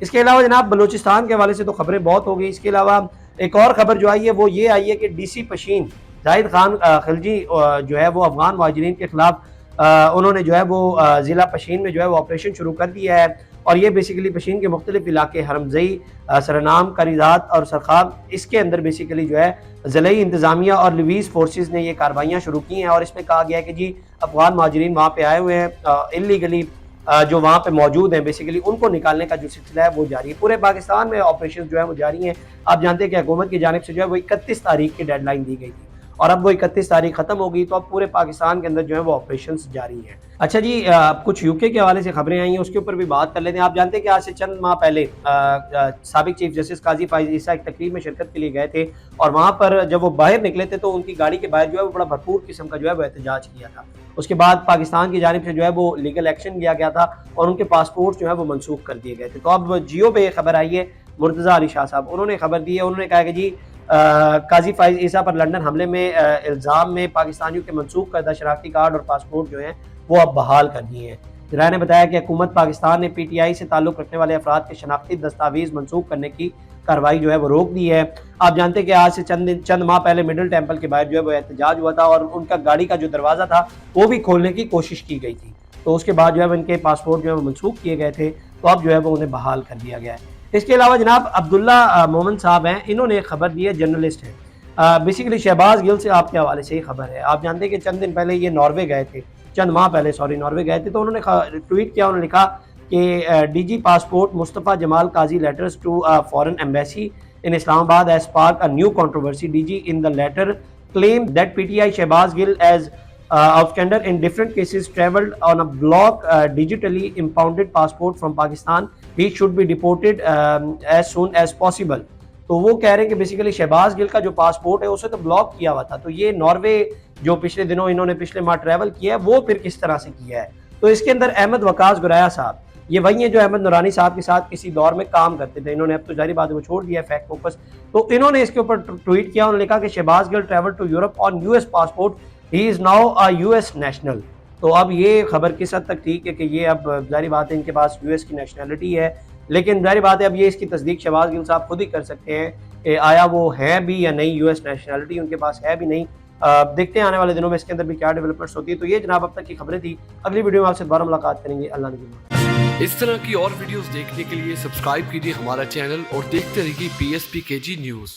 اس کے علاوہ جناب بلوچستان کے حوالے سے تو خبریں بہت ہو گئی. اس کے علاوہ ایک اور خبر جو آئی ہے وہ یہ آئی ہے کہ ڈی سی پشین زاہد خان خلجی جو ہے وہ افغان مہاجرین کے خلاف انہوں نے جو ہے وہ ضلع پشین میں جو ہے وہ آپریشن شروع کر دیا ہے. اور یہ بیسیکلی پشین کے مختلف علاقے حرمزئی، سرنام، کریزات اور سرخاب، اس کے اندر بیسیکلی جو ہے ضلعی انتظامیہ اور لیویز فورسز نے یہ کارروائیاں شروع کی ہیں. اور اس میں کہا گیا ہے کہ جی افغان مہاجرین وہاں پہ آئے ہوئے ہیں انلیگلی، جو وہاں پہ موجود ہیں بیسیکلی ان کو نکالنے کا جو سلسلہ ہے وہ جاری ہے. پورے پاکستان میں آپریشن جو ہے وہ جاری ہیں. آپ جانتے ہیں کہ حکومت کی جانب سے جو ہے وہ 31 تاریخ کی ڈیڈ لائن دی گئی تھی، اور اب وہ 31 تاریخ ختم ہو گئی، تو اب پورے پاکستان کے اندر جو ہے وہ آپریشنز جاری ہیں. اچھا جی، کچھ یو کے حوالے سے خبریں آئی ہیں، اس کے اوپر بھی بات کر لیتے ہیں. آپ جانتے ہیں کہ آج سے چند ماہ پہلے سابق چیف جسٹس قاضی فائز عیسیٰ ایک تقریب میں شرکت کے لیے گئے تھے، اور وہاں پر جب وہ باہر نکلے تھے تو ان کی گاڑی کے باہر جو ہے وہ بڑا بھرپور قسم کا جو ہے وہ احتجاج کیا تھا. اس کے بعد پاکستان کی جانب سے جو ہے وہ لیگل ایکشن لیا گیا تھا اور ان کے پاسپورٹ جو ہے وہ منسوخ کر دیے گئے تھے. تو اب جیو پہ یہ خبر آئی ہے، مرتضیٰ علی شاہ صاحب انہوں نے خبر دی ہے. انہوں نے کہا کہ جی قاضی فائز عیسیٰ پر لندن حملے میں الزام میں پاکستانیوں کے منسوخ کردہ شناختی کارڈ اور پاسپورٹ جو ہیں وہ اب بحال کر دیے ہیں. ذرائع نے بتایا کہ حکومت پاکستان نے پی ٹی آئی سے تعلق رکھنے والے افراد کے شناختی دستاویز منسوخ کرنے کی کارروائی جو ہے وہ روک دی ہے. آپ جانتے ہیں کہ آج سے چند ماہ پہلے مڈل ٹیمپل کے باہر جو ہے وہ احتجاج ہوا تھا، اور ان کا گاڑی کا جو دروازہ تھا وہ بھی کھولنے کی کوشش کی گئی تھی. تو اس کے بعد جو ہے ان کے پاسپورٹ جو ہے وہ منسوخ کیے گئے تھے، تو اب جو ہے وہ انہیں بحال کر دیا گیا ہے. اس کے علاوہ جناب عبداللہ مومن صاحب ہیں، انہوں نے ایک خبر دی ہے، جرنلسٹ ہیں بیسیکلی شہباز گل سے آپ کے حوالے سے ہی خبر ہے. آپ جانتے ہیں کہ چند دن پہلے یہ ناروے گئے تھے، چند ماہ پہلے ناروے گئے تھے. تو انہوں نے ٹویٹ کیا، انہوں نے لکھا کہ D G passport Mustafa Jamal Qazi letters to foreign embassy in Islamabad has sparked a new controversy. DG in the letter claimed that PTI Shehbaz Gill as outstander in different cases traveled on a block digitally impounded passport from Pakistan. He should be deported as soon as possible. تو وہ کہہ رہے ہیں کہ basically Shahbaz گل کا جو passport ہے اسے تو بلاک کیا ہوا تھا، تو یہ ناروے جو پچھلے دنوں انہوں نے پچھلے ماہ ٹریول کیا ہے وہ پھر کس طرح سے کیا ہے. تو اس کے اندر احمد وقاص گرایا صاحب یہ وہی ہیں جو احمد نورانی صاحب کے ساتھ کسی دور میں کام کرتے تھے. انہوں نے اب تو ظاہری بات ہے وہ چھوڑ دیا ہے فیکٹ فوکس. تو انہوں نے اس کے اوپر ٹویٹ کیا، انہوں نے لکھا کہ Shahbaz Gill travel to Europe on U S passport, he is now a U S national. تو اب یہ خبر کس حد تک ٹھیک ہے کہ یہ اب ظاہری بات ہے ان کے پاس یو ایس کی نیشنلٹی ہے، لیکن ظاہری بات ہے اب یہ اس کی تصدیق شہباز گل صاحب خود ہی کر سکتے ہیں کہ آیا وہ ہیں بھی یا نہیں، یو ایس نیشنلٹی ان کے پاس ہے بھی نہیں. دیکھتے ہیں آنے والے دنوں میں اس کے اندر بھی کیا ڈیولپمنٹس ہوتی ہے. تو یہ جناب اب تک کی خبریں تھی. اگلی ویڈیو میں آپ سے دوبارہ ملاقات کریں گے. اللہ نگہبان. اس طرح کی اور ویڈیوز دیکھنے کے لیے سبسکرائب کیجیے ہمارا چینل اور دیکھتے رہیے PSP KG نیوز.